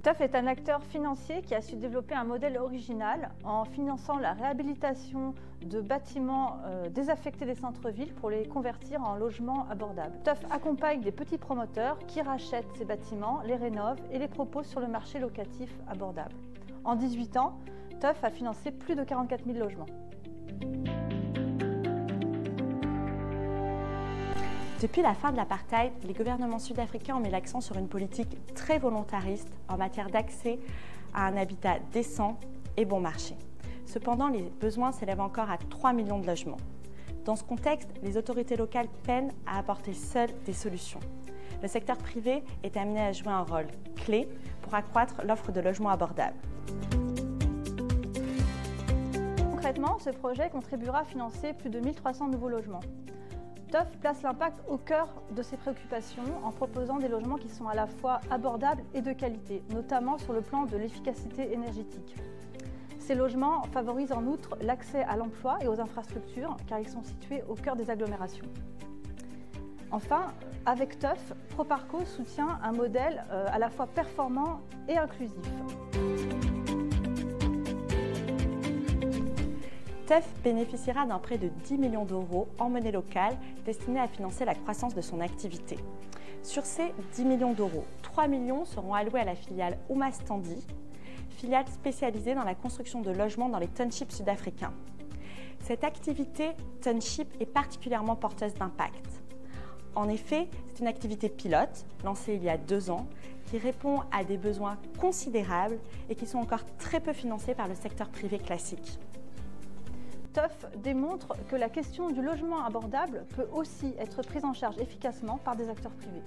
TUF est un acteur financier qui a su développer un modèle original en finançant la réhabilitation de bâtiments désaffectés des centres-villes pour les convertir en logements abordables. TUF accompagne des petits promoteurs qui rachètent ces bâtiments, les rénovent et les proposent sur le marché locatif abordable. En 18 ans, TUF a financé plus de 44 000 logements. Depuis la fin de l'apartheid, les gouvernements sud-africains ont mis l'accent sur une politique très volontariste en matière d'accès à un habitat décent et bon marché. Cependant, les besoins s'élèvent encore à 3 millions de logements. Dans ce contexte, les autorités locales peinent à apporter seules des solutions. Le secteur privé est amené à jouer un rôle clé pour accroître l'offre de logements abordables. Concrètement, ce projet contribuera à financer plus de 1300 nouveaux logements. TUF place l'impact au cœur de ses préoccupations en proposant des logements qui sont à la fois abordables et de qualité, notamment sur le plan de l'efficacité énergétique. Ces logements favorisent en outre l'accès à l'emploi et aux infrastructures car ils sont situés au cœur des agglomérations. Enfin, avec TUF, Proparco soutient un modèle à la fois performant et inclusif. TUF bénéficiera d'un prêt de 10 millions d'euros en monnaie locale destiné à financer la croissance de son activité. Sur ces 10 millions d'euros, 3 millions seront alloués à la filiale Umastandi, filiale spécialisée dans la construction de logements dans les townships sud-africains. Cette activité township est particulièrement porteuse d'impact. En effet, c'est une activité pilote, lancée il y a 2 ans, qui répond à des besoins considérables et qui sont encore très peu financés par le secteur privé classique. TUF démontre que la question du logement abordable peut aussi être prise en charge efficacement par des acteurs privés.